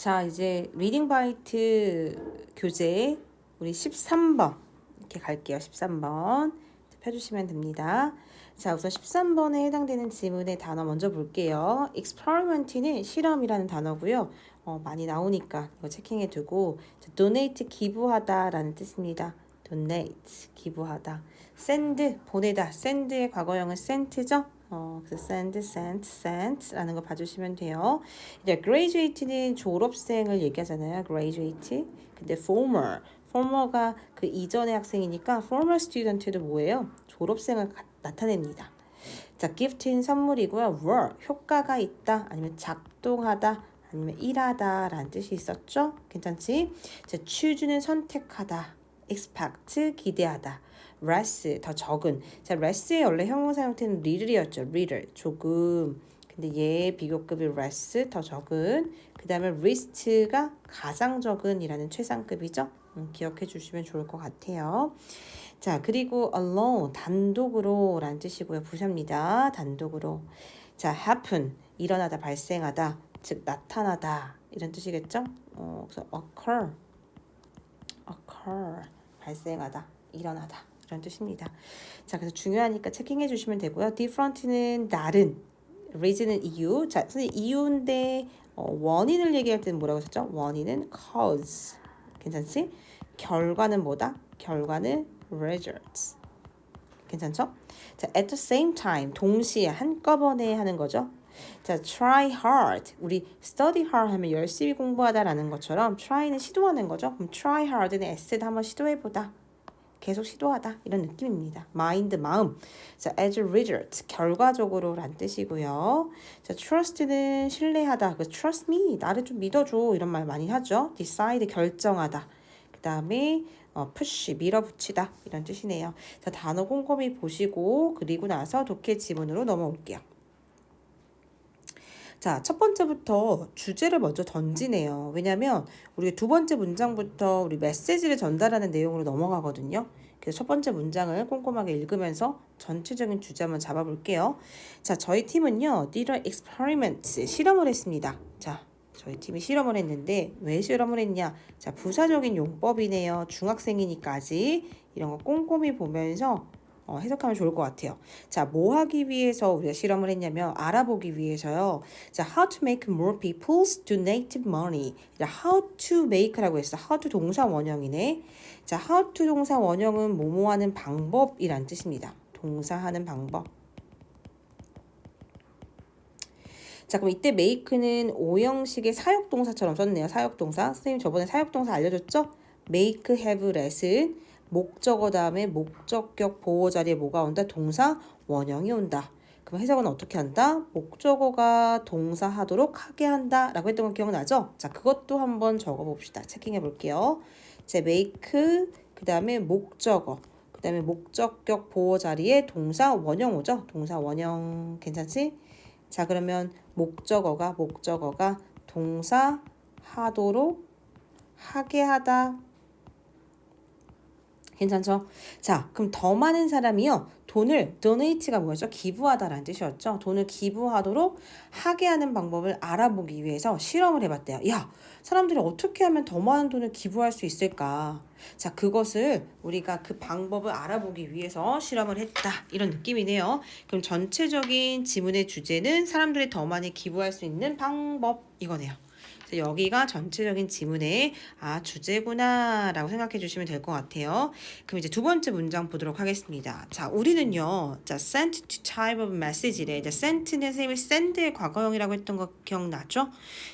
자, 이제 리딩 바이트 교재 우리 13번 이렇게 갈게요. 13번 펴주시면 됩니다. 자, 우선 13번에 해당되는 지문의 단어 먼저 볼게요. experiment는 실험이라는 단어고요. 많이 나오니까 이거 체킹해 두고 donate 기부하다라는 뜻입니다. donate 기부하다. send 보내다. send의 과거형은 sent죠. 그래서 send라는 거 봐주시면 돼요. 이제 graduate는 졸업생을 얘기하잖아요. graduate. 근데 former가 그 이전의 학생이니까 former student도 뭐예요? 졸업생을 나타냅니다. 자, gift는 선물이고요. work 효과가 있다, 아니면 작동하다, 아니면 일하다 라는 뜻이 있었죠? 괜찮지? 자, choose는 선택하다, expect 기대하다, less 더 적은. 자, less의 원래 형용사 형태는 little이었죠. little 조금. 근데 얘 비교급이 less 더 적은. 그 다음에 least가 가장 적은이라는 최상급이죠. 기억해 주시면 좋을 것 같아요. 자, 그리고 alone 단독으로 라는 뜻이고요. 부사입니다. 단독으로. 자, happen 일어나다, 발생하다, 즉 나타나다 이런 뜻이겠죠. 그래서 occur 발생하다, 일어나다 이런 뜻입니다. 자, 그래서 중요하니까 체킹해 주시면 되고요. different는 다른, reason은 이유. 자, 선생님 이유인데 원인을 얘기할 때는 뭐라고 했었죠? 원인은 cause. 괜찮지? 결과는 뭐다? 결과는 results. 괜찮죠? 자, at the same time 동시에 한꺼번에 하는 거죠. 자, try hard. 우리 study hard 하면 열심히 공부하다라는 것처럼 try는 시도하는 거죠. 그럼 try hard는 S도 한번 시도해보다. 계속 시도하다 이런 느낌입니다. mind 마음. 자, as a result 결과적으로 란 뜻이고요. 자, trust는 신뢰하다. 그 trust me 나를 좀 믿어줘 이런 말 많이 하죠. decide 결정하다. 그 다음에 push 밀어붙이다 이런 뜻이네요. 자, 단어 꼼꼼히 보시고 그리고 나서 독해 지문으로 넘어올게요. 자, 첫 번째부터 주제를 먼저 던지네요. 왜냐면 우리 두 번째 문장부터 우리 메시지를 전달하는 내용으로 넘어가거든요. 그래서 첫 번째 문장을 꼼꼼하게 읽으면서 전체적인 주제 한번 잡아볼게요. 자, 저희 팀은요, did an experiment, 실험을 했습니다. 자, 저희 팀이 실험을 했는데 왜 실험을 했냐? 자, 부사적인 용법이네요. 중학생이니까 아직 이런 거 꼼꼼히 보면서 해석하면 좋을 것 같아요. 자, 뭐 하기 위해서 우리가 실험을 했냐면 알아보기 위해서요. 자, how to make more people donate money. 자, how to make라고 했어. how to 동사 원형이네. 자, how to 동사 원형은 뭐뭐 하는 방법이란 뜻입니다. 동사하는 방법. 자, 그럼 이때 make는 오형식의 사역동사처럼 썼네요. 사역동사. 선생님 저번에 사역동사 알려줬죠? make, have, let은 목적어 다음에 목적격 보호 자리에 뭐가 온다? 동사 원형이 온다. 그럼 해석은 어떻게 한다? 목적어가 동사하도록 하게 한다 라고 했던 거 기억나죠? 자, 그것도 한번 적어봅시다. 체킹해 볼게요. 자, make, 그 다음에 목적어, 그 다음에 목적격 보호 자리에 동사 원형 오죠? 동사 원형 괜찮지? 자, 그러면 목적어가 동사 하도록 하게 하다. 괜찮죠? 자, 그럼 더 많은 사람이요. 돈을 donate가 뭐였죠? 기부하다라는 뜻이었죠. 돈을 기부하도록 하게 하는 방법을 알아보기 위해서 실험을 해봤대요. 야, 사람들이 어떻게 하면 더 많은 돈을 기부할 수 있을까? 자, 그것을 우리가 그 방법을 알아보기 위해서 실험을 했다. 이런 느낌이네요. 그럼 전체적인 지문의 주제는 사람들이 더 많이 기부할 수 있는 방법 이거네요. 여기가 전체적인 지문의 주제구나 라고 생각해 주시면 될 것 같아요. 그럼 이제 두 번째 문장 보도록 하겠습니다. 자, 우리는요, 자, sent to type of message래. 자, sent는 선생님이 send의 과거형이라고 했던 거 기억나죠?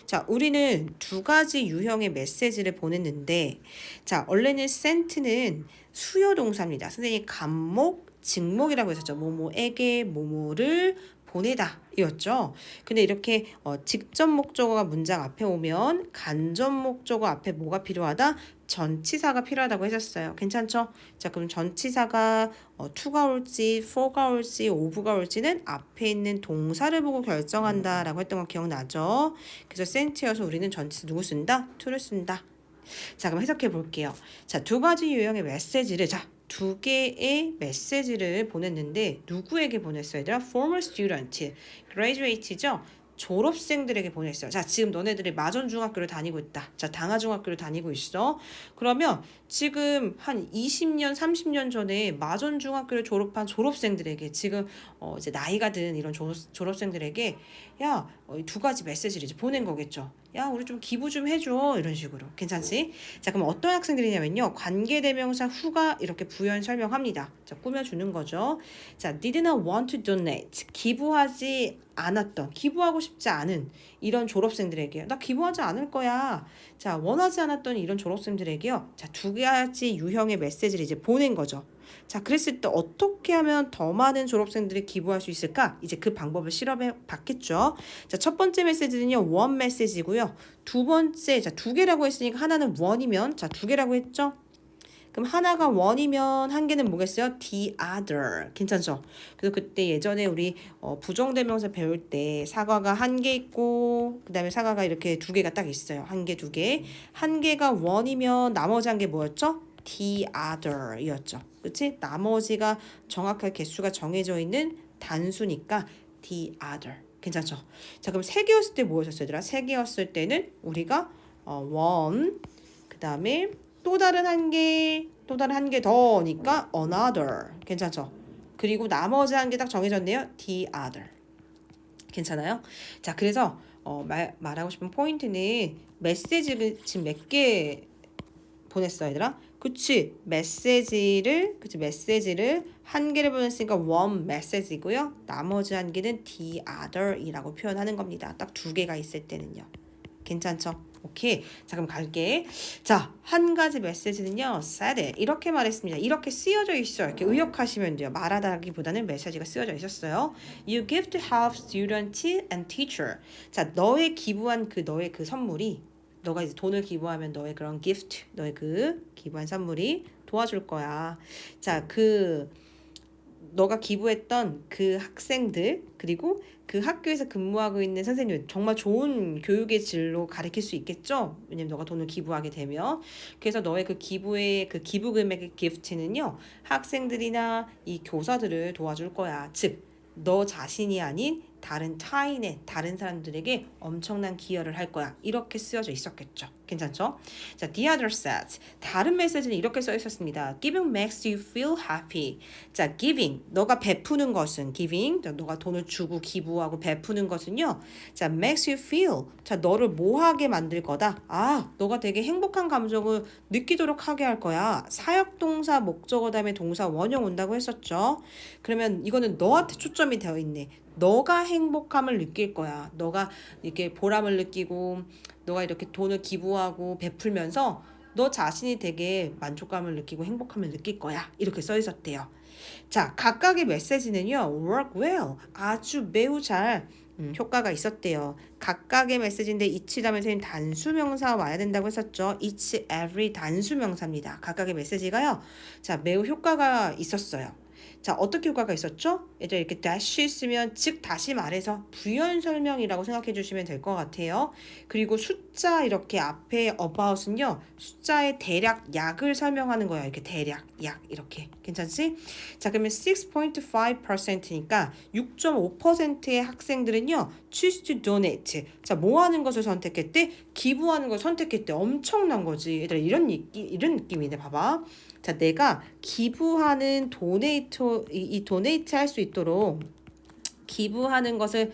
자, 우리는 두 가지 유형의 메시지를 보냈는데, 자, 원래는 sent는 수요 동사입니다. 선생님이 간목, 직목이라고 했었죠. 뭐뭐에게 뭐뭐를 보내다 이었죠. 근데 이렇게 직접 목적어가 문장 앞에 오면 간접 목적어 앞에 뭐가 필요하다? 전치사가 필요하다고 했었어요. 괜찮죠? 자, 그럼 전치사가 to가 올지, for가 올지, of가 올지는 앞에 있는 동사를 보고 결정한다라고 했던 거 기억나죠? 그래서 sent여서 우리는 전치사 누구 쓴다? to를 쓴다. 자, 그럼 해석해 볼게요. 자, 두 가지 유형의 메시지를 두 개의 메시지를 보냈는데 누구에게 보냈어요? 얘들아? former student, graduate죠? 졸업생들에게 보냈어요. 자, 지금 너네들이 마전중학교를 다니고 있다. 자, 당하중학교를 다니고 있어. 그러면 지금 한 20년, 30년 전에 마전중학교를 졸업한 졸업생들에게 지금 이제 나이가 든 이런 졸업생들에게 야, 두 가지 메시지를 이제 보낸 거겠죠. 야, 우리 좀 기부 좀 해줘. 이런 식으로. 괜찮지? 자, 그럼 어떤 학생들이냐면요. 관계대명사 who가 이렇게 부연 설명합니다. 자, 꾸며주는 거죠. 자, did not want to donate. 기부하지 않았던, 기부하고 싶지 않은 이런 졸업생들에게 나 기부하지 않을 거야. 자, 원하지 않았던 이런 졸업생들에게요. 자, 두 가지 유형의 메시지를 이제 보낸 거죠. 자, 그랬을 때 어떻게 하면 더 많은 졸업생들이 기부할 수 있을까? 이제 그 방법을 실험해 봤겠죠. 자, 첫 번째 메시지는요, 원 메시지고요. 두 번째, 자, 두 개라고 했으니까 하나는 원이면, 자, 두 개라고 했죠? 그럼 하나가 원이면 한 개는 뭐겠어요? the other. 괜찮죠? 그래서 그때 예전에 우리 부정대명사 배울 때 사과가 한 개 있고 그 다음에 사과가 이렇게 두 개가 딱 있어요. 한 개, 두 개. 한 개가 원이면 나머지 한 개 뭐였죠? the other 이었죠. 그치? 나머지가 정확하게 개수가 정해져 있는 단수니까 the other. 괜찮죠? 자, 그럼 세 개였을 때 뭐였었어요, 얘들아? 세 개였을 때는 우리가 one, 그 다음에 또 다른 한 개, 또 다른 한 개 더니까 another. 괜찮죠? 그리고 나머지 한 개 딱 정해졌네요. the other. 괜찮아요? 자, 그래서 말하고 싶은 포인트는 메시지를 지금 몇 개 보냈어, 얘들아? 그치? 메시지를 한 개를 보냈으니까 one 메시지고요. 나머지 한 개는 the other이라고 표현하는 겁니다. 딱 두 개가 있을 때는요. 괜찮죠? 오케이. 자, 그럼 갈게. 자, 한 가지 메시지는요, said 이렇게 말했습니다. 이렇게 쓰여져 있어요. 이렇게 의역하시면 돼요. 말하다기보다는 메시지가 쓰여져 있었어요. You give to help student and teacher. 자, 너의 기부한 너의 그 선물이 너가 이제 돈을 기부하면 너의 그런 gift, 너의 그 기부한 선물이 도와줄 거야. 자, 너가 기부했던 그 학생들 그리고 그 학교에서 근무하고 있는 선생님 정말 좋은 교육의 질로 가르칠 수 있겠죠? 왜냐면 너가 돈을 기부하게 되면 그래서 너의 그 기부의 그 기부 금액의 기프트는요 학생들이나 이 교사들을 도와줄 거야. 즉 너 자신이 아닌 다른 타인의 다른 사람들에게 엄청난 기여를 할 거야. 이렇게 쓰여져 있었겠죠. 괜찮죠? 자, the other says 다른 메시지는 이렇게 써 있었습니다. Giving makes you feel happy. 자, giving 너가 베푸는 것은 giving 너가 돈을 주고 기부하고 베푸는 것은요. 자, makes you feel 자, 너를 뭐하게 만들 거다. 아, 너가 되게 행복한 감정을 느끼도록 하게 할 거야. 사역동사 목적어 다음에 동사 원형 온다고 했었죠. 그러면 이거는 너한테 초점이 되어 있네. 너가 행복함을 느낄 거야. 너가 이렇게 보람을 느끼고 너가 이렇게 돈을 기부하고 베풀면서 너 자신이 되게 만족감을 느끼고 행복함을 느낄 거야. 이렇게 써 있었대요. 자, 각각의 메시지는요. work well. 아주 매우 잘 효과가 있었대요. 각각의 메시지인데 each 다음에 단수명사 와야 된다고 했었죠. each, every 단수명사입니다. 각각의 메시지가요. 자, 매우 효과가 있었어요. 자, 어떻게 효과가 있었죠? 얘들 이렇게 dash 있으면 즉 다시 말해서 부연 설명이라고 생각해 주시면 될 것 같아요. 그리고 숫자 이렇게 앞에 about은요. 숫자의 대략 약을 설명하는 거예요. 이렇게 대략 약 이렇게. 괜찮지? 자, 그러면 6.5%니까 6.5%의 학생들은요. choose to donate. 자, 뭐 하는 것을 선택했대? 기부하는 걸 선택했대. 엄청난 거지. 얘들아 이런 느낌이네. 봐봐. 자, 내가 기부하는 이 도네이트 할 수 있도록 기부하는 것을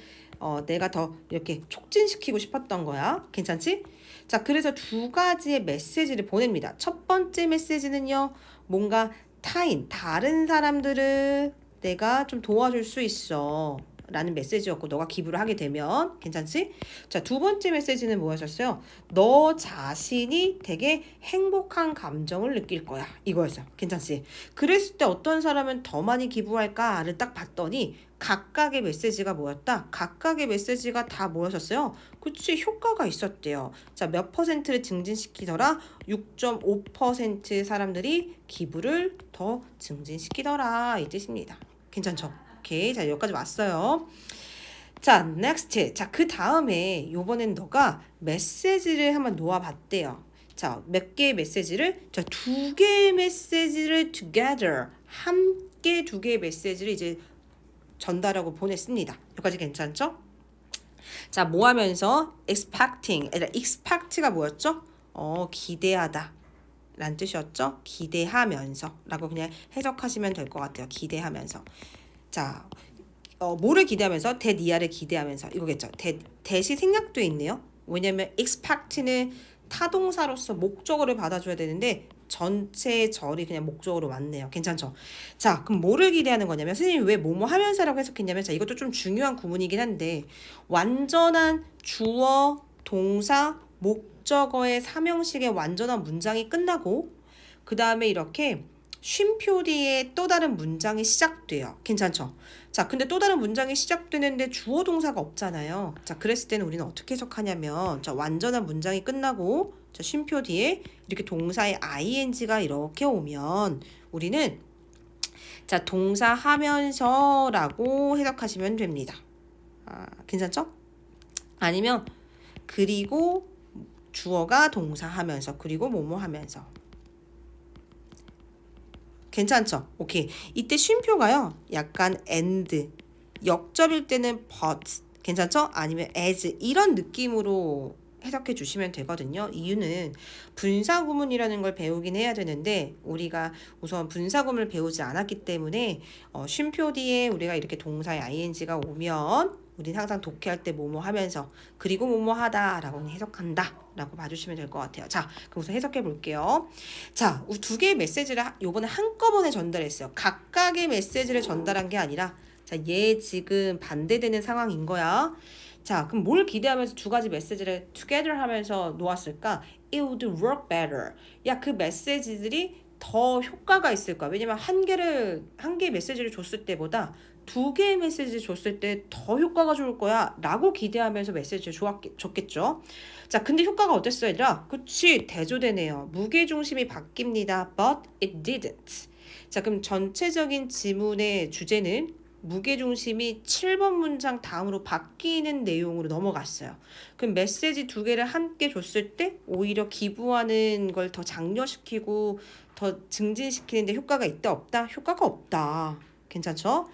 내가 더 이렇게 촉진시키고 싶었던 거야. 괜찮지? 자, 그래서 두 가지의 메시지를 보냅니다. 첫 번째 메시지는요. 뭔가 다른 사람들을 내가 좀 도와줄 수 있어. 라는 메시지였고 너가 기부를 하게 되면 괜찮지? 자, 두 번째 메시지는 뭐였었어요? 너 자신이 되게 행복한 감정을 느낄 거야. 이거였어요. 괜찮지? 그랬을 때 어떤 사람은 더 많이 기부할까를 딱 봤더니 각각의 메시지가 뭐였다? 각각의 메시지가 다 뭐였었어요? 그치, 효과가 있었대요. 자, 몇 퍼센트를 증진시키더라? 6.5% 사람들이 기부를 더 증진시키더라. 이 뜻입니다. 괜찮죠? 오케이. 자, 여기까지 왔어요. 자, next. 자, 그 다음에 요번엔 너가 메시지를 한번 놓아봤대요. 자, 몇 개의 메시지를? 자, 두 개의 메시지를 together. 함께 두 개의 메시지를 이제 전달하고 보냈습니다. 여기까지 괜찮죠? 자, 뭐 하면서? expecting. expect가 뭐였죠? 기대하다. 란 뜻이었죠? 기대하면서 라고 그냥 해석하시면 될 것 같아요. 기대하면서. 자, 뭐를 기대하면서? 대니아를 기대하면서 이거겠죠. 대시 생략돼 있네요. 왜냐면 expect는 타동사로서 목적어를 받아줘야 되는데 전체 절이 그냥 목적어로 왔네요. 괜찮죠? 자, 그럼 뭐를 기대하는 거냐면 선생님이 왜 뭐뭐 하면서라고 해석했냐면 자, 이것도 좀 중요한 구문이긴 한데 완전한 주어, 동사, 목적어의 삼형식의 완전한 문장이 끝나고 그 다음에 이렇게 쉼표 뒤에 또 다른 문장이 시작돼요. 괜찮죠? 자, 근데 또 다른 문장이 시작되는데 주어 동사가 없잖아요. 자, 그랬을 때는 우리는 어떻게 해석하냐면 자, 완전한 문장이 끝나고 자, 쉼표 뒤에 이렇게 동사의 ing가 이렇게 오면 우리는 자, 동사 하면서라고 해석하시면 됩니다. 괜찮죠? 아니면 그리고 주어가 동사 하면서 그리고 뭐뭐 하면서 괜찮죠? 오케이. 이때 쉼표가요. 약간 and, 역접일 때는 but, 괜찮죠? 아니면 as 이런 느낌으로 해석해 주시면 되거든요. 이유는 분사구문이라는 걸 배우긴 해야 되는데 우리가 우선 분사구문을 배우지 않았기 때문에 쉼표 뒤에 우리가 이렇게 동사의 ing가 오면 우린 항상 독해할 때 뭐뭐 하면서 그리고 뭐뭐 하다 라고 해석한다 라고 봐주시면 될 것 같아요. 자, 그럼 우선 해석해 볼게요. 자, 두 개의 메시지를 요번에 한꺼번에 전달했어요. 각각의 메시지를 전달한 게 아니라 자, 얘 지금 반대되는 상황인 거야. 자, 그럼 뭘 기대하면서 두 가지 메시지를 together 하면서 놓았을까? It would work better. 야, 그 메시지들이 더 효과가 있을 거야. 왜냐면 한 개의 메시지를 줬을 때보다 두 개의 메시지를 줬을 때 더 효과가 좋을 거야 라고 기대하면서 메시지를 줬겠죠. 자, 근데 효과가 어땠어요, 얘들아? 그치, 대조되네요. 무게중심이 바뀝니다. But it didn't. 자, 그럼 전체적인 지문의 주제는 무게중심이 7번 문장 다음으로 바뀌는 내용으로 넘어갔어요. 그럼 메시지 두 개를 함께 줬을 때 오히려 기부하는 걸 더 장려시키고 더 증진시키는데 효과가 있다 없다? 효과가 없다. 괜찮죠?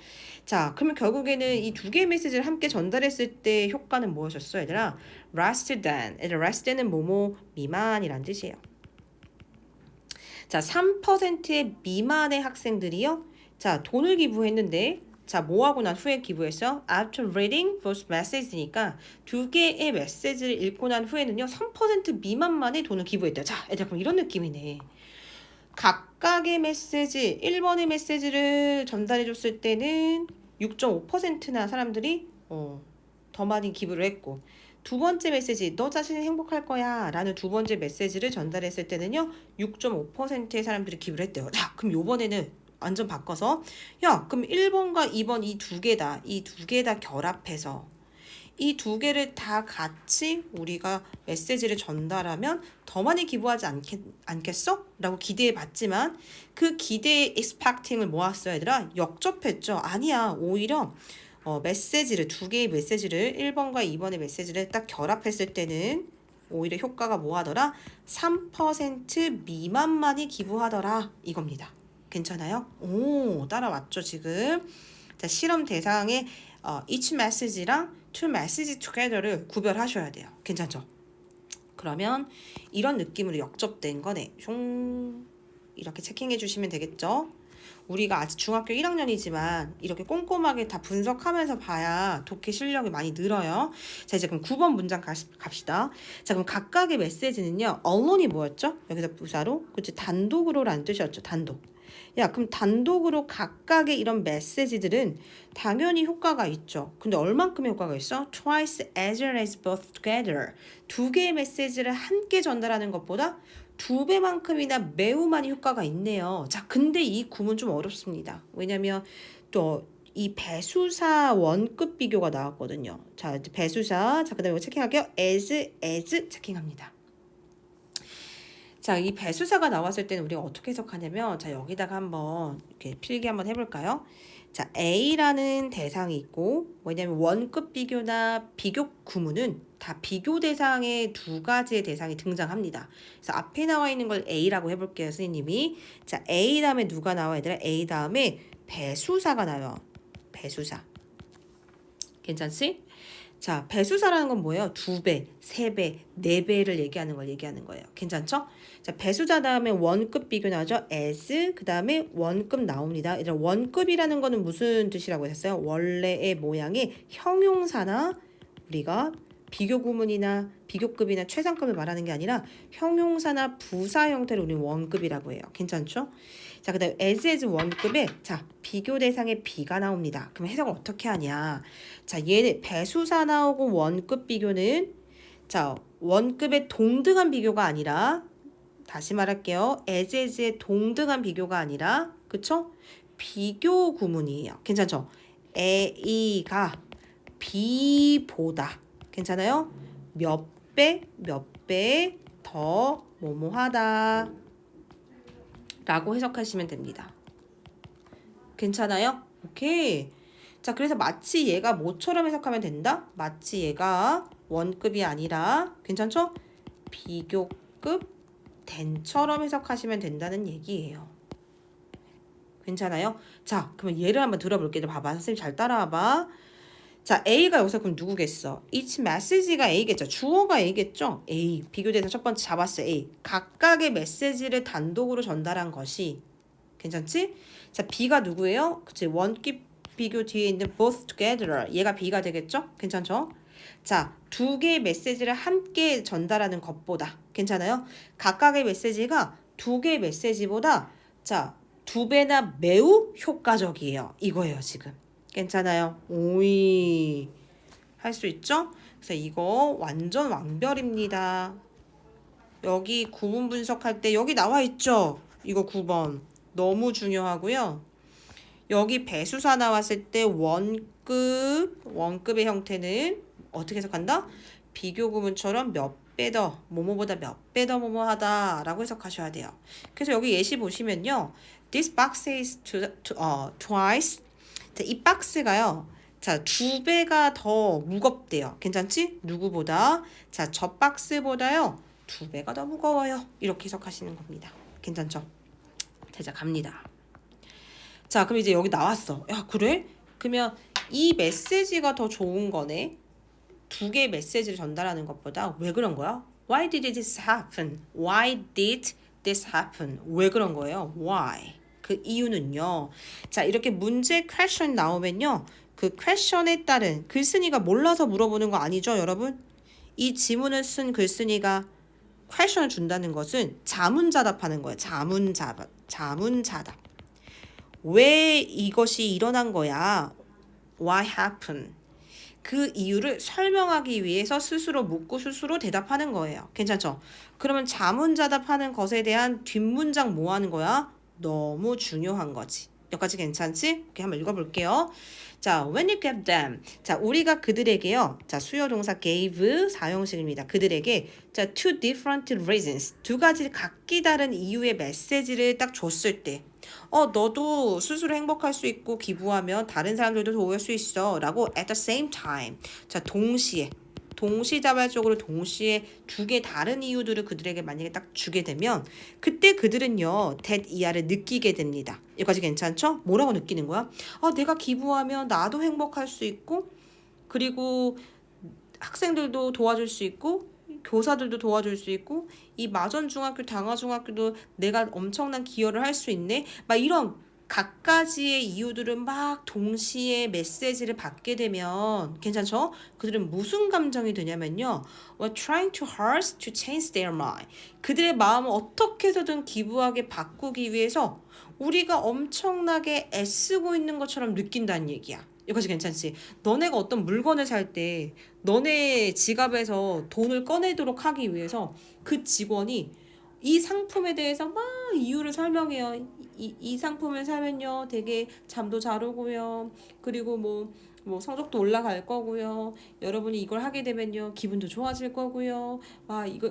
자, 그러면 결국에는 이 두 개의 메시지를 함께 전달했을 때 효과는 무엇이었어요, 얘들아? less than. less than은 뭐뭐 미만이란 뜻이에요. 자, 3%의 미만의 학생들이요. 자, 돈을 기부했는데 자, 뭐 하고 난 후에 기부했어? After reading those messages니까 두 개의 메시지를 읽고 난 후에는요. 3% 미만만의 돈을 기부했대요. 자, 얘들아 그럼 이런 느낌이네. 각각의 메시지, 1번의 메시지를 전달해 줬을 때는 6.5%나 사람들이 더 많이 기부를 했고 두 번째 메시지 너 자신이 행복할 거야 라는 두 번째 메시지를 전달했을 때는요 6.5%의 사람들이 기부를 했대요. 자, 그럼 요번에는 완전 바꿔서 야, 그럼 1번과 2번 이 두 개 다 결합해서 이 두 개를 다 같이 우리가 메시지를 전달하면 더 많이 기부하지 않겠어? 라고 기대해 봤지만 그 기대의 expecting을 모았어요, 얘들아. 역접했죠. 아니야. 오히려 메시지를 두 개의 메시지를 1번과 2번의 메시지를 딱 결합했을 때는 오히려 효과가 뭐하더라? 3% 미만만이 기부하더라. 이겁니다. 괜찮아요? 오, 따라왔죠, 지금. 자, 실험 대상의 each message랑 to message together를 구별하셔야 돼요. 괜찮죠? 그러면 이런 느낌으로 역접된 거네. 이렇게 체킹해 주시면 되겠죠? 우리가 아직 중학교 1학년이지만 이렇게 꼼꼼하게 다 분석하면서 봐야 독해 실력이 많이 늘어요. 자, 이제 그럼 9번 문장 갑시다. 자, 그럼 각각의 메시지는요. 언론이 뭐였죠? 여기서 부사로. 그치? 단독으로라는 뜻이었죠. 단독. 야, 그럼 단독으로 각각의 이런 메시지들은 당연히 효과가 있죠. 근데 얼만큼의 효과가 있어? Twice as well as both together. 두 개의 메시지를 함께 전달하는 것보다 두 배만큼이나 매우 많이 효과가 있네요. 자, 근데 이 구문 좀 어렵습니다. 왜냐면 또 이 배수사 원급 비교가 나왔거든요. 자, 배수사. 자, 그다음에 이거 체킹할게요. as 체킹합니다. 자, 이 배수사가 나왔을 때는 우리가 어떻게 해석하냐면 자, 여기다가 한번 이렇게 필기 한번 해볼까요? 자, A라는 대상이 있고 왜냐면 원급 비교나 비교 구문은 다 비교 대상의 두 가지의 대상이 등장합니다. 그래서 앞에 나와 있는 걸 A라고 해볼게요, 선생님이. 자, A 다음에 누가 나와, 얘들아? A 다음에 배수사가 나와요. 배수사. 괜찮지? 자, 배수사라는 건 뭐예요? 2배, 3배, 4배를 얘기하는 거예요. 괜찮죠? 자, 배수자 다음에 원급 비교 나오죠? as, 그 다음에 원급 나옵니다. 얘들아, 원급이라는 거는 무슨 뜻이라고 했었어요? 원래의 모양이 형용사나 우리가 비교 구문이나 비교급이나 최상급을 말하는 게 아니라 형용사나 부사 형태를 우리는 원급이라고 해요. 괜찮죠? 자, 그다음 as 원급에 자 비교 대상에 비가 나옵니다. 그럼 해석을 어떻게 하냐? 자, 얘는 배수사 나오고 원급 비교는 자 원급의 동등한 비교가 아니라 다시 말할게요. as의 동등한 비교가 아니라 그쵸? 비교 구문이에요. 괜찮죠? A가 B보다 괜찮아요? 몇 배 더 뭐뭐하다 라고 해석하시면 됩니다. 괜찮아요? 오케이. 자, 그래서 마치 얘가 뭐처럼 해석하면 된다? 마치 얘가 원급이 아니라 괜찮죠? 비교급 된처럼 해석하시면 된다는 얘기예요. 괜찮아요? 자, 그러면 얘를 한번 들어볼게요. 봐봐. 선생님 잘 따라와봐. 자, A가 여기서 그럼 누구겠어? each message가 A겠죠. 주어가 A겠죠. A. 비교대상 첫 번째 잡았어요. A. 각각의 메시지를 단독으로 전달한 것이 괜찮지? 자, B가 누구예요? 그치. 원급 비교 뒤에 있는 both together. 얘가 B가 되겠죠? 괜찮죠? 자, 2개의 메시지를 함께 전달하는 것보다 괜찮아요? 각각의 메시지가 2개의 메시지보다 자, 2배나 매우 효과적이에요. 이거예요, 지금. 괜찮아요? 오이. 할 수 있죠? 그래서 이거 완전 완별입니다. 여기 구문 분석할 때 여기 나와 있죠? 이거 9번. 너무 중요하고요. 여기 배수사 나왔을 때 원급의 형태는 어떻게 해석한다? 비교 구문처럼 몇 배 더, 뭐뭐보다 몇 배 더 뭐뭐하다 라고 해석하셔야 돼요. 그래서 여기 예시 보시면요. This box is twice. 이 박스가요. 자, 2배가 더 무겁대요. 괜찮지? 누구보다? 자, 저 박스보다요. 2배가 더 무거워요. 이렇게 해석하시는 겁니다. 괜찮죠? 자, 갑니다. 자, 그럼 이제 여기 나왔어. 야, 그래? 그러면 이 메시지가 더 좋은 거네. 2개의 메시지를 전달하는 것보다 왜 그런 거야? Why did this happen? Why did this happen? 왜 그런 거예요? Why? 그 이유는요. 자, 이렇게 문제 question 나오면요. 그 question에 따른 글쓴이가 몰라서 물어보는 거 아니죠, 여러분? 이 지문을 쓴 글쓴이가 question을 준다는 것은 자문자답하는 거예요. 자문자답. 왜 이것이 일어난 거야? Why happened? 그 이유를 설명하기 위해서 스스로 묻고 스스로 대답하는 거예요. 괜찮죠? 그러면 자문자답하는 것에 대한 뒷문장 뭐 하는 거야? 너무 중요한 거지. 여기까지 괜찮지? 이렇게 한번 읽어볼게요. 자, when you gave them. 자, 우리가 그들에게요. 자, 수요동사 gave 사용식입니다. 그들에게 자, two different reasons. 2가지 각기 다른 이유의 메시지를 딱 줬을 때 너도 스스로 행복할 수 있고 기부하면 다른 사람들도 도울 수 있어 라고 at the same time. 자, 동시다발적으로 동시에 2개 다른 이유들을 그들에게 만약에 딱 주게 되면 그때 그들은요 that 이하를 느끼게 됩니다. 여기까지 괜찮죠? 뭐라고 느끼는 거야? 내가 기부하면 나도 행복할 수 있고 그리고 학생들도 도와줄 수 있고 교사들도 도와줄 수 있고 이 마전중학교 당화중학교도 내가 엄청난 기여를 할 수 있네 막 이런 각가지의 이유들은 막 동시에 메시지를 받게 되면 괜찮죠? 그들은 무슨 감정이 드냐면요. We're trying too hard to change their mind. 그들의 마음을 어떻게 해서든 기부하게 바꾸기 위해서 우리가 엄청나게 애쓰고 있는 것처럼 느낀다는 얘기야. 여기까지 괜찮지? 너네가 어떤 물건을 살 때 너네 지갑에서 돈을 꺼내도록 하기 위해서 그 직원이 이 상품에 대해서 막 이유를 설명해요. 이 상품을 사면요 되게 잠도 잘 오고요. 그리고 뭐 성적도 올라갈 거고요. 여러분이 이걸 하게 되면요 기분도 좋아질 거고요.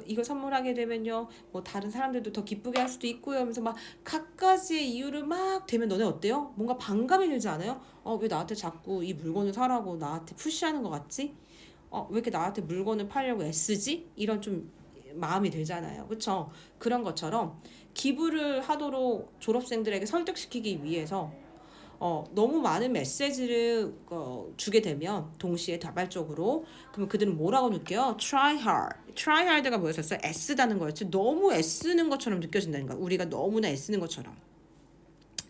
이거 선물하게 되면요 뭐 다른 사람들도 더 기쁘게 할 수도 있고요. 하면서 막 각가지의 이유를 막 대면 너네 어때요? 뭔가 반감이 들지 않아요? 왜 나한테 자꾸 이 물건을 사라고 나한테 푸시하는 것 같지? 왜 이렇게 나한테 물건을 팔려고 애쓰지? 이런 좀 마음이 들잖아요. 그쵸? 그런 것처럼 기부를 하도록 졸업생들에게 설득시키기 위해서 너무 많은 메시지를 주게 되면 동시에 다발적으로 그러면 그들은 뭐라고 느껴요? try hard. try hard가 뭐였었어요? 애쓰다는 거였죠. 너무 애쓰는 것처럼 느껴진다는 거야. 우리가 너무나 애쓰는 것처럼.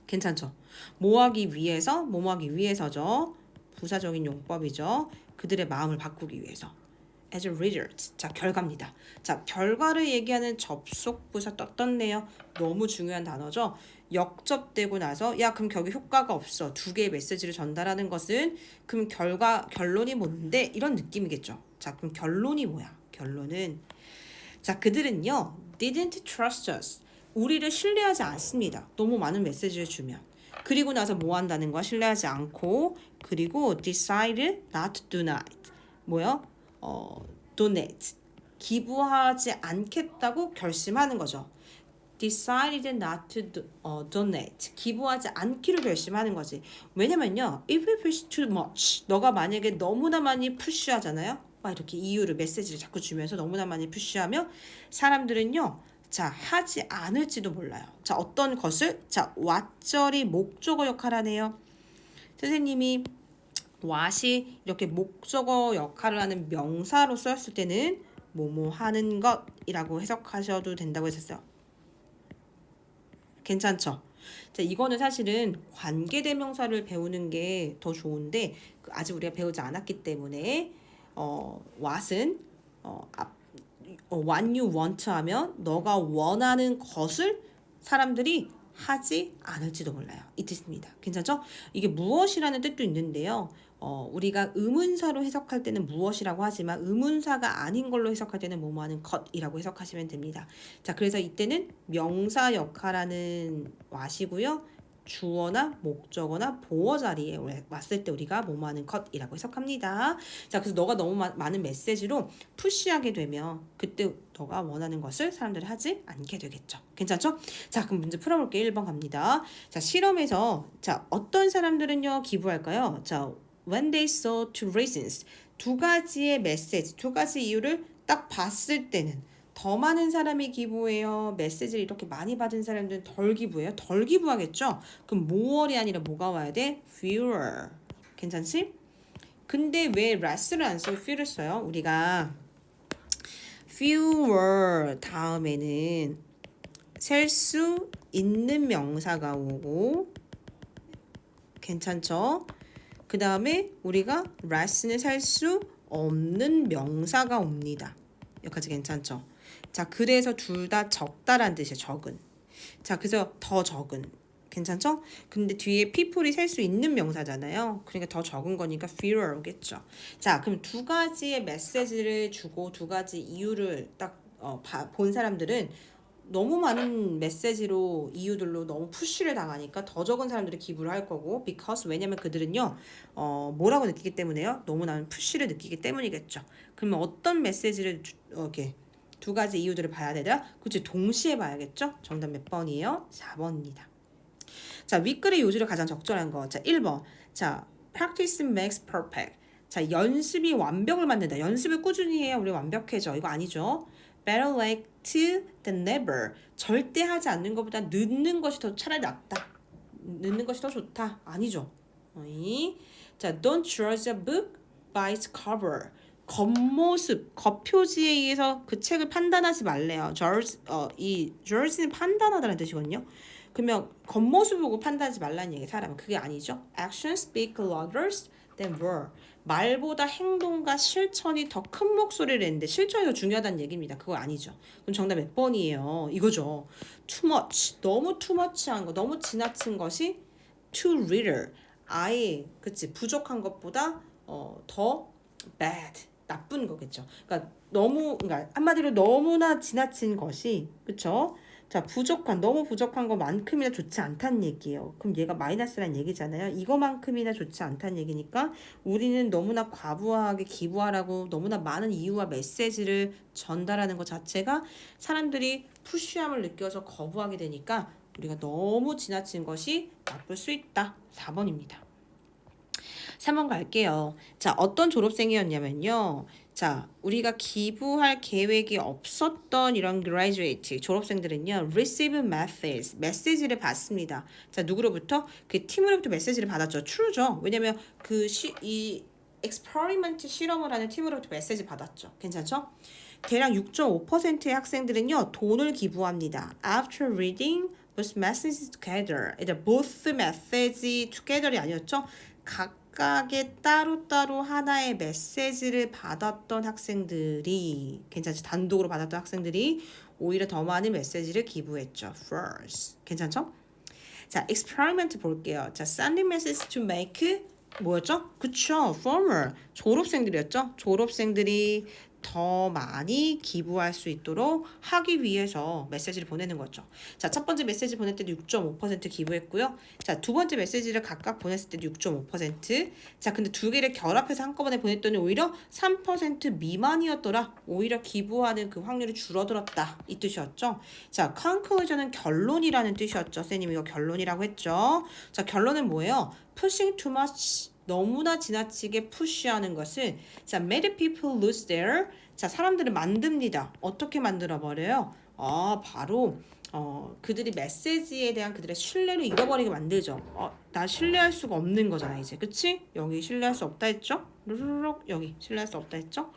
괜찮죠? 뭐하기 위해서? 뭐하기 위해서죠. 부사적인 용법이죠. 그들의 마음을 바꾸기 위해서. as a result. 자, 결과입니다. 자, 결과를 얘기하는 접속부사 떴네요. 너무 중요한 단어죠. 역접되고 나서 야 그럼 거기 효과가 없어. 두 개의 메시지를 전달하는 것은 그럼 결론이 뭔데? 이런 느낌이겠죠. 자, 그럼 결론이 뭐야? 결론은 자, 그들은요. didn't trust us. 우리를 신뢰하지 않습니다. 너무 많은 메시지를 주면. 그리고 나서 뭐 한다는 거야? 신뢰하지 않고 그리고 decided not to donate. 뭐요? donate. 기부하지 않겠다고 결심하는 거죠. decided not to donate. 기부하지 않기로 결심하는 거지. 왜냐면요. if we push too much. 너가 만약에 너무나 많이 푸시하잖아요. 막 이렇게 이유를 메시지를 자꾸 주면서 너무나 많이 푸시하면 사람들은요. 자, 하지 않을지도 몰라요. 자, 어떤 것을? 자, what절이 목적어 역할을 하네요. 선생님이 what이 이렇게 목적어 역할을 하는 명사로 쓰였을 때는 뭐뭐 하는 것이라고 해석하셔도 된다고 했었어요. 괜찮죠? 자, 이거는 사실은 관계대명사를 배우는 게 더 좋은데 아직 우리가 배우지 않았기 때문에 what은 what you want 하면 너가 원하는 것을 사람들이 하지 않을지도 몰라요. 이 뜻입니다. 괜찮죠? 이게 무엇이라는 뜻도 있는데요. 우리가 의문사로 해석할 때는 무엇이라고 하지만 의문사가 아닌 걸로 해석할 때는 뭐뭐 하는 것이라고 해석하시면 됩니다. 자, 그래서 이때는 명사 역할하는 what이고요. 주어나 목적어나 보어 자리에 왔을 때 우리가 뭐뭐 하는 것이라고 해석합니다. 자, 그래서 너가 너무 많은 메시지로 푸시하게 되면 그때 너가 원하는 것을 사람들이 하지 않게 되겠죠. 괜찮죠? 자, 그럼 문제 풀어볼게요. 1번 갑니다. 자, 실험에서 자, 어떤 사람들은요 기부할까요? 자, when they saw two reasons. 두 가지의 메시지, 두 가지 이유를 딱 봤을 때는 더 많은 사람이 기부해요. 메시지를 이렇게 많이 받은 사람들은 덜 기부해요. 덜 기부하겠죠? 그럼 more이 아니라 뭐가 와야 돼? fewer. 괜찮지? 근데 왜 less를 안 쓰고 few를 써요? 우리가 fewer 다음에는 셀 수 있는 명사가 오고 괜찮죠? 그 다음에 우리가 less는 살 수 없는 명사가 옵니다. 여기까지 괜찮죠? 자, 그래서 둘 다 적다란 뜻이에요. 적은. 자, 그래서 더 적은. 괜찮죠? 근데 뒤에 people이 셀 수 있는 명사잖아요. 그러니까 더 적은 거니까 fewer 오겠죠. 자, 그럼 두 가지의 메시지를 주고 두 가지 이유를 딱 본 사람들은 너무 많은 메시지로 이유들로 너무 푸시를 당하니까 더 적은 사람들이 기부를 할 거고 because 왜냐면 그들은요 뭐라고 느끼기 때문에요? 너무 많은 푸시를 느끼기 때문이겠죠. 그러면 어떤 메시지를 이렇게 두 가지 이유들을 봐야 되더라? 그치, 동시에 봐야겠죠? 정답 몇 번이에요? 4번입니다. 자, 윗글의 요지를 가장 적절한 거. 자, 1번. 자, practice makes perfect. 자, 연습이 완벽을 만든다. 연습을 꾸준히 해야 우리 완벽해져. 이거 아니죠? Better late than never. 절대 하지 않는 것보다 늦는 것이 더 차라리 낫다. 늦는 것이 더 좋다. 아니죠. 자, don't judge a book by its cover. 겉모습, 겉표지에 의해서 그 책을 판단하지 말래요. 이 judge는 판단하다는 뜻이거든요. 그러면 겉모습 보고 판단하지 말라는 얘기 사람은 그게 아니죠. Actions speak louder than word. 말보다 행동과 실천이 더 큰 목소리를 내는데 실천이 더 중요하다는 얘기입니다. 그거 아니죠. 그럼 정답 몇 번이에요? 이거죠. Too much. 너무 too much한 거, 너무 지나친 것이 too little. 아예 그치 부족한 것보다 더 bad. 나쁜 거겠죠. 그러니까 그러니까 한마디로 너무나 지나친 것이 그쵸? 자, 너무 부족한 것만큼이나 좋지 않다는 얘기예요. 그럼 얘가 마이너스란 얘기잖아요. 이거만큼이나 좋지 않다는 얘기니까 우리는 너무나 과부하게 기부하라고 너무나 많은 이유와 메시지를 전달하는 것 자체가 사람들이 푸시함을 느껴서 거부하게 되니까 우리가 너무 지나친 것이 나쁠 수 있다. 4번입니다. 3번 갈게요. 자, 어떤 졸업생이었냐면요. 자, 우리가 기부할 계획이 없었던 이런 graduate, 졸업생들은요, receive methods, 메시지를 받습니다. 자, 누구로부터? 그 팀으로부터 메시지를 받았죠. true죠. 왜냐면 이 experiment 실험을 하는 팀으로부터 메시지 받았죠. 괜찮죠? 대략 6.5%의 학생들은요, 돈을 기부합니다. After reading both messages together. both message together이 아니었죠? 각각의 따로따로 하나의 메시지를 받았던 학생들이, 괜찮죠? 단독으로 받았던 학생들이 오히려 더 많은 메시지를 기부했죠. First. 괜찮죠? 자, experiment 볼게요. 자, sending message to make 뭐였죠? 그쵸, former. 졸업생들이었죠? 졸업생들이 더 많이 기부할 수 있도록 하기 위해서 메시지를 보내는 거죠. 자, 첫 번째 메시지 보낼 때도 6.5% 기부했고요. 자, 두 번째 메시지를 각각 보냈을 때도 6.5%. 자, 근데 두 개를 결합해서 한꺼번에 보냈더니 오히려 3% 미만이었더라. 오히려 기부하는 그 확률이 줄어들었다. 이 뜻이었죠. 자, conclusion은 결론이라는 뜻이었죠. 쌤님 이거 결론이라고 했죠. 자, 결론은 뭐예요? pushing too much. 너무나 지나치게 푸시하는 것은 자, made people lose their 자, 사람들을 만듭니다. 어떻게 만들어 버려요? 바로 그들이 메시지에 대한 그들의 신뢰를 잃어버리게 만들죠. 나 신뢰할 수가 없는 거잖아, 이제. 그치? 여기 신뢰할 수 없다 했죠? 루루룩 여기 신뢰할 수 없다 했죠?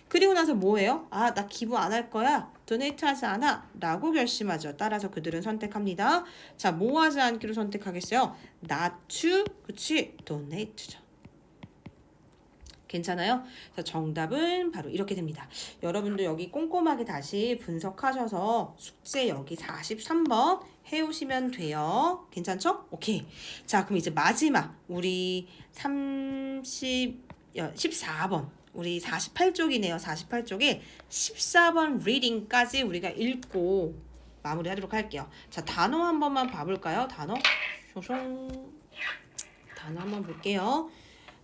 그리고 나서 뭐예요? 나 기부 안 할 거야. 도네이트 하지 않아. 라고 결심하죠. 따라서 그들은 선택합니다. 자, 뭐 하지 않기로 선택하겠어요? Not to, 그치? donate죠. 괜찮아요? 자, 정답은 바로 이렇게 됩니다. 여러분도 여기 꼼꼼하게 다시 분석하셔서 숙제 여기 43번 해오시면 돼요. 괜찮죠? 오케이. 자, 그럼 이제 마지막 우리 14번 우리 48쪽이네요. 48쪽에 14번 reading까지 우리가 읽고 마무리하도록 할게요. 자, 단어 한 번만 봐볼까요? 단어 한번 볼게요.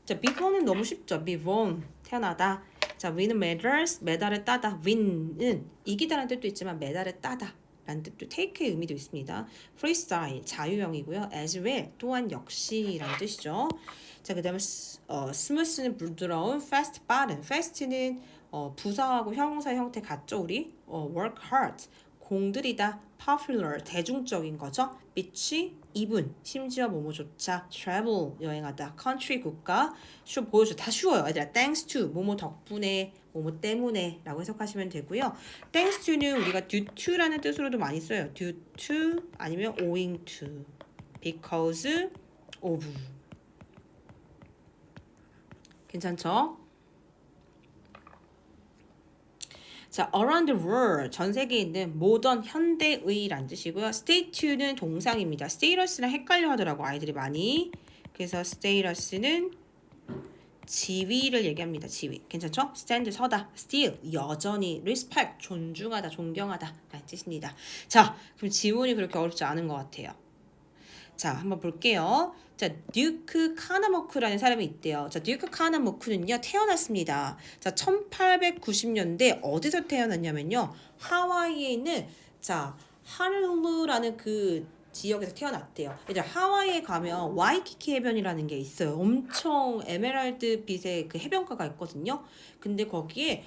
자, be born은 너무 쉽죠. be born, 태어나다. 자, win medals, 메달을 따다. win은 이기다라는 뜻도 있지만 메달을 따다 라는 뜻도 take의 의미도 있습니다. freestyle, 자유형이고요. as well, 또한 역시라는 뜻이죠. 자, 그 다음에 smooth는 부드러운, fast, 빠른. fast는 부사하고 형용사 형태 같죠, 우리? work hard, 공들이다. popular, 대중적인 거죠. 빛이 이분, 심지어 뭐뭐조차 travel, 여행하다. country, 국가. 보여줘. 다 쉬워요. 얘들아, thanks to, 뭐뭐 덕분에, 뭐뭐 때문에 라고 해석하시면 되고요. thanks to는 우리가 due to라는 뜻으로도 많이 써요. due to 아니면 owing to, because of. 괜찮죠? 자, around the world, 전 세계에 있는 모던 현대의란 뜻이고요. stay to는 동상입니다. status랑 헷갈려 하더라고, 아이들이 많이. 그래서 status는 지위를 얘기합니다. 지위. 괜찮죠? stand, 서다. still, 여전히. respect, 존중하다, 존경하다 라는 뜻입니다. 자, 그럼 지문이 그렇게 어렵지 않은 것 같아요. 자, 한번 볼게요. 자, 듀크 카나모크라는 사람이 있대요. 자, 듀크 카나모크는요, 태어났습니다. 자, 1890년대 어디서 태어났냐면요, 하와이에 있는, 자, 하룰루라는 그 지역에서 태어났대요. 이제 하와이에 가면 와이키키 해변이라는 게 있어요. 엄청 에메랄드 빛의 그 해변가가 있거든요. 근데 거기에,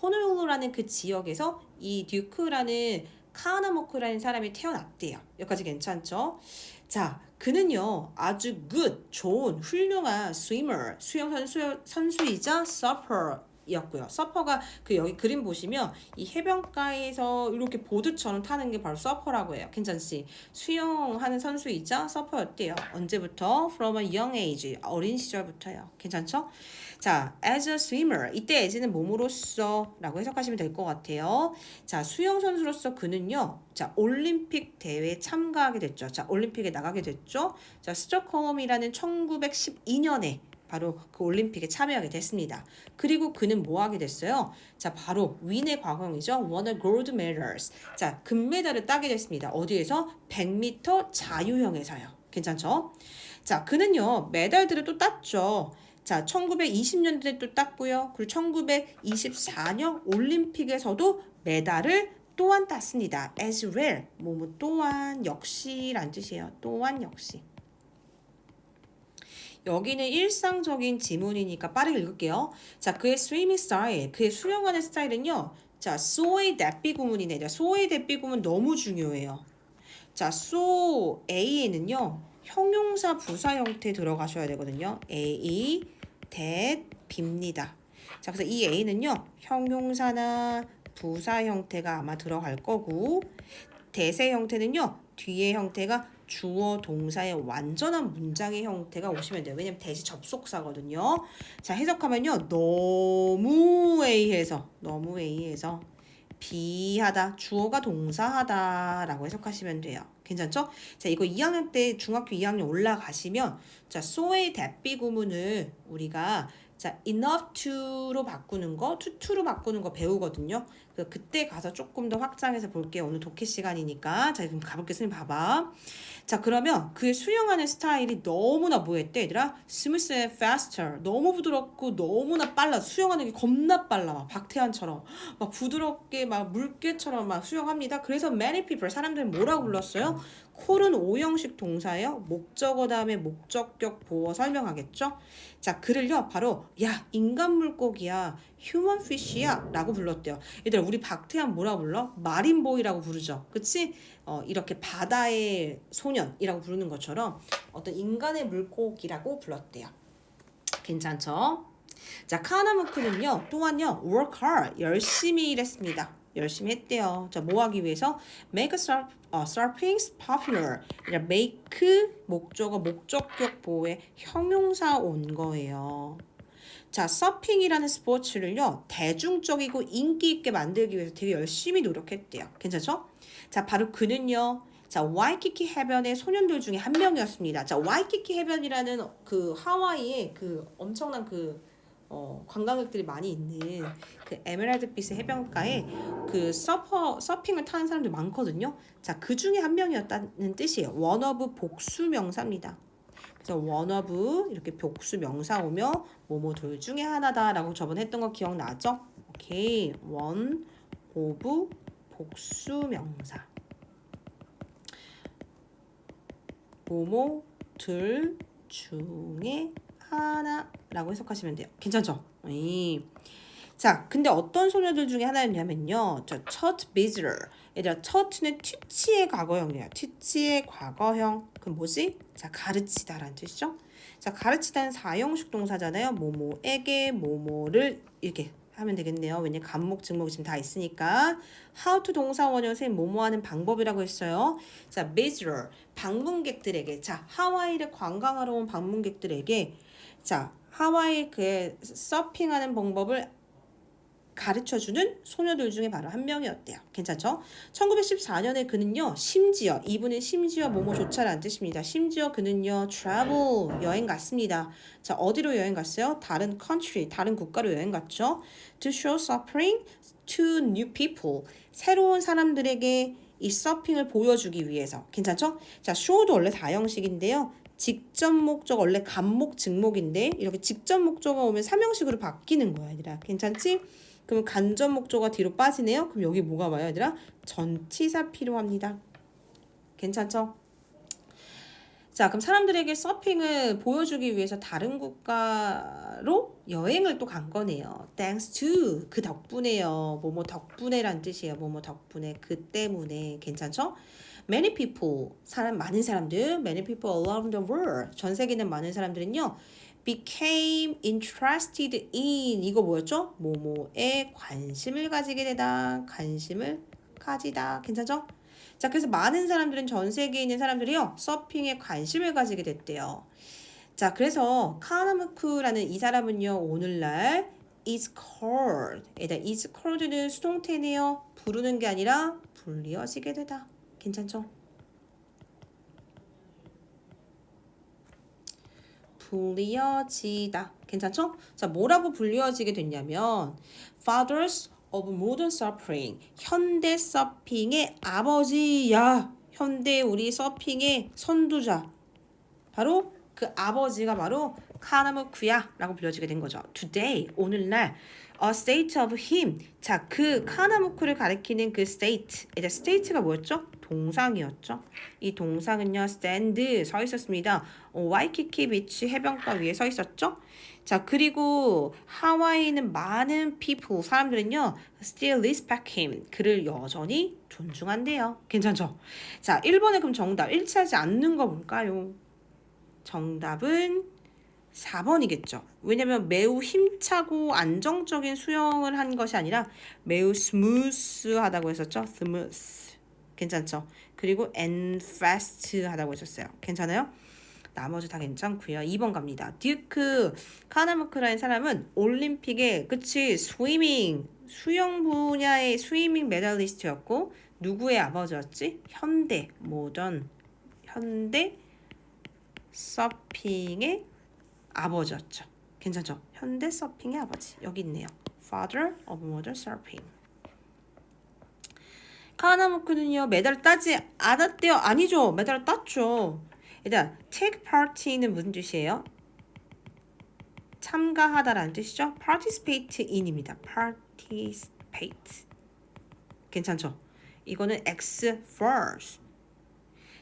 호놀룰루라는 그 지역에서 이 듀크라는 카나모크라는 사람이 태어났대요. 여기까지 괜찮죠? 자, 그는요 아주 good, 좋은, 훌륭한 swimmer, 수영 선수이자 surfer이었고요. 서퍼가 그 여기 그림 보시면 이 해변가에서 이렇게 보드처럼 타는 게 바로 서퍼라고 해요. 괜찮지? 수영하는 선수이자 서퍼였대요. 언제부터? From a young age, 어린 시절부터요. 괜찮죠? 자, as a swimmer, 이때 as는 몸으로써 라고 해석하시면 될 것 같아요. 자, 수영 선수로서 그는요, 자, 올림픽 대회에 참가하게 됐죠. 자, 올림픽에 나가게 됐죠. 자, 스톡홀름이라는 1912년에 바로 그 올림픽에 참여하게 됐습니다. 그리고 그는 뭐 하게 됐어요? 자, 바로 윈의 과거형이죠. won a gold medals. 자, 금메달을 따게 됐습니다. 어디에서? 100m 자유형에서요. 괜찮죠? 자, 그는요, 메달들을 또 땄죠. 자, 1920년대에 또 땄고요. 그리고 1924년 올림픽에서도 메달을 또한 땄습니다. as well, 또한 역시란 뜻이에요. 또한 역시. 여기는 일상적인 지문이니까 빠르게 읽을게요. 자, 그의 swimming style, 그의 수영하는 스타일은요. 자, so의 대비 구문이네. 자, so의 대비 구문 너무 중요해요. 자, so A에는요. 형용사 부사 형태 들어가셔야 되거든요. A, that, B입니다. 자, 그래서 이 A는요. 형용사나 부사 형태가 아마 들어갈 거고 대세 형태는요. 뒤에 형태가 주어 동사의 완전한 문장의 형태가 오시면 돼요. 왜냐면 대시 접속사거든요. 자, 해석하면요. 너무에 의해서 비하다, 주어가 동사하다라고 해석하시면 돼요. 괜찮죠? 자, 이거 2학년 때 중학교 2학년 올라가시면 자, so의 대비 구문을 우리가 자, enough to로 바꾸는 거, to로 바꾸는 거 배우거든요. 그때 가서 조금 더 확장해서 볼게요. 오늘 독해 시간이니까. 자, 그럼 가볼게요. 선생님 봐봐. 자, 그러면 그의 수영하는 스타일이 너무나 뭐였대, 얘들아? smooth and faster. 너무 부드럽고 너무나 빨라. 수영하는 게 겁나 빨라. 막 박태환처럼. 막 부드럽게 막 물개처럼 막 수영합니다. 그래서 many people, 사람들은 뭐라고 불렀어요? 콜은 오형식 동사예요. 목적어 다음에 목적격 보어 설명하겠죠? 자, 그를요 바로 야 인간 물고기야, human fish야 라고 불렀대요. 얘들아, 우리 박태환 뭐라고 불러? 마린보이라고 부르죠. 그치? 이렇게 바다의 소년이라고 부르는 것처럼 어떤 인간의 물고기라고 불렀대요. 괜찮죠? 자, 카나무크는요 또한요 work hard, 열심히 일했습니다. 열심히 했대요. 자, 뭐 하기 위해서? make surfing popular. make 목적어 목적격 보호에 형용사 온 거예요. 자, 서핑이라는 스포츠를요 대중적이고 인기 있게 만들기 위해서 되게 열심히 노력했대요. 괜찮죠? 자, 바로 그는요. 자, 와이키키 해변의 소년들 중에 한 명이었습니다. 자, 와이키키 해변이라는 그 하와이의 그 엄청난 그 관광객들이 많이 있는 그 에메랄드빛의 해변가에 그 서핑을 타는 사람들이 많거든요. 자, 그 중에 한 명이었다는 뜻이에요. one of 복수 명사입니다. 그래서 one of 이렇게 복수 명사 오면 뭐뭐 둘 중에 하나다라고 저번에 했던 거 기억나죠? 오케이, one of 복수 명사. 뭐뭐 둘 중에 하나라고 해석하시면 돼요. 괜찮죠? 자, 근데 어떤 소녀들 중에 하나였냐면요. 저 taught visitor. 얘들아, taught는 teach의 과거형이에요. teach의 과거형. 그럼 뭐지? 자, 가르치다라는 뜻이죠. 자, 가르치다는 사형식 동사잖아요. 뭐뭐에게 뭐뭐를 이렇게 하면 되겠네요. 왜냐면 간목, 증목 지금 다 있으니까. how to 동사 원형 선생님 뭐뭐 하는 방법이라고 했어요. 자, visitor. 방문객들에게. 자, 하와이를 관광하러 온 방문객들에게 자, 하와이 그의 서핑하는 방법을 가르쳐주는 소녀들 중에 바로 한 명이었대요. 괜찮죠? 1914년에 그는요, 심지어, 이분은 심지어 뭐뭐조차라는 뜻입니다. 심지어 그는요, travel, 여행 갔습니다. 자, 어디로 여행 갔어요? 다른 country, 다른 국가로 여행 갔죠. To show suffering to new people. 새로운 사람들에게 이 서핑을 보여주기 위해서. 괜찮죠? 자, show도 원래 다형식인데요. 직접 목적 원래 간목 증목인데 이렇게 직접 목적어가 오면 삼형식으로 바뀌는 거야, 얘들아. 괜찮지? 그럼 간접 목적어가 뒤로 빠지네요. 그럼 여기 뭐가 와요, 얘들아? 전치사 필요합니다. 괜찮죠? 자, 그럼 사람들에게 서핑을 보여주기 위해서 다른 국가로 여행을 또 간 거네요. Thanks to 그 덕분에요. 뭐뭐 덕분에란 뜻이에요. 뭐뭐 덕분에 그 때문에. 괜찮죠? Many people 많은 사람들 many people all around the world 전 세계 있는 많은 사람들은요 became interested in 이거 뭐였죠? 뭐뭐에 관심을 가지게 되다. 관심을 가지다. 괜찮죠? 자, 그래서 많은 사람들은 전 세계에 있는 사람들이요 서핑에 관심을 가지게 됐대요. 자, 그래서 카나무크라는 이 사람은요 오늘날 is called is called는 수동태네요. 부르는 게 아니라 불리어지게 되다. 괜찮죠? 불리어지다. 괜찮죠? 자, 뭐라고 불리어지게 됐냐면 fathers of modern surfing. 현대 서핑의 아버지야. 현대 우리 서핑의 선두자. 바로 그 아버지가 바로 카나무크야 라고 불려지게 된 거죠. Today, 오늘날 a state of him. 자, 그 카나무크를 가리키는 그 state. state가 뭐였죠? 동상이었죠. 이 동상은요, stand 서 있었습니다. 와이키키 비치 해변가 위에 서 있었죠. 자, 그리고 하와이는 많은 people 사람들은요, still respect him. 그를 여전히 존중한대요. 괜찮죠? 자, 1번에 그럼 정답 일치하지 않는 거 볼까요? 정답은 4번이겠죠. 왜냐면 매우 힘차고 안정적인 수영을 한 것이 아니라 매우 스무스하다고 했었죠. 스무스. 괜찮죠? 그리고 and fast 하다고 했었어요. 괜찮아요? 나머지 다 괜찮고요. 2번 갑니다. 듀크 카나무크라는 사람은 올림픽에 그치 스위밍 수영 분야의 스위밍 메달리스트였고 누구의 아버지였지? 현대 서핑의 아버지였죠. 괜찮죠? 현대 서핑의 아버지. 여기 있네요. Father of modern surfing. 카나무크는요. 메달을 따지 않았대요. 아니죠. 메달을 땄죠. 일단 take part는 무슨 뜻이에요? 참가하다라는 뜻이죠. participate in입니다. participate. 괜찮죠? 이거는 X first.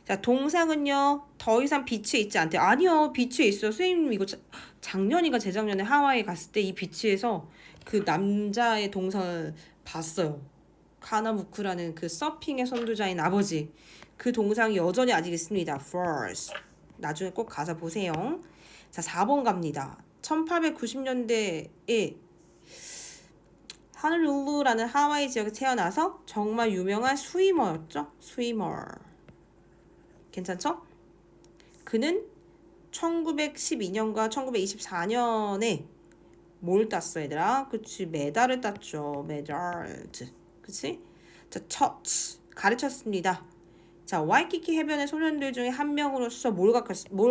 자, 동상은요. 더 이상 비치에 있지 않대요. 아니요. 비치에 있어요. 선생님 이거 작년인가 재작년에 하와이 갔을 때 이 비치에서 그 남자의 동상을 봤어요. 카나무크라는 그 서핑의 선두자인 아버지. 그 동상이 여전히 아직 있습니다. first. 나중에 꼭 가서 보세요. 자, 4번 갑니다. 1890년대에 하늘룰루라는 하와이 지역에 태어나서 정말 유명한 스위머였죠. 스위머. 괜찮죠? 그는 1912년과 1924년에 뭘 땄어 얘들아? 그치 메달을 땄죠. 메달드. 그치? 자, 터치 가르쳤습니다. 자, 와이키키 해변의 소년들 중에 한 명으로서 뭘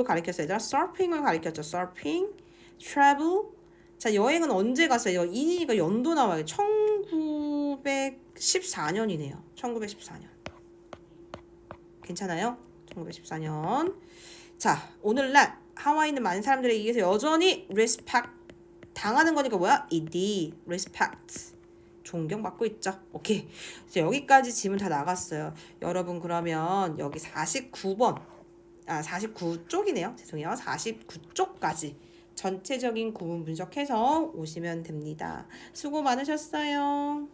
가르쳤어요 얘들아? 서핑을 가르쳤죠. 서핑, travel. 자, 여행은 언제 갔어요? 이니가 연도 나와요. 1914년이네요. 1914년. 괜찮아요? 1914년. 자, 오늘날 하와이는 많은 사람들에 의해서 여전히 respect 당하는 거니까 뭐야? 이디 respect 존경받고 있죠. 오케이. 이제 여기까지 질문 다 나갔어요. 여러분 그러면 여기 49번 49쪽이네요. 죄송해요. 49쪽까지 전체적인 구문 분석해서 오시면 됩니다. 수고 많으셨어요.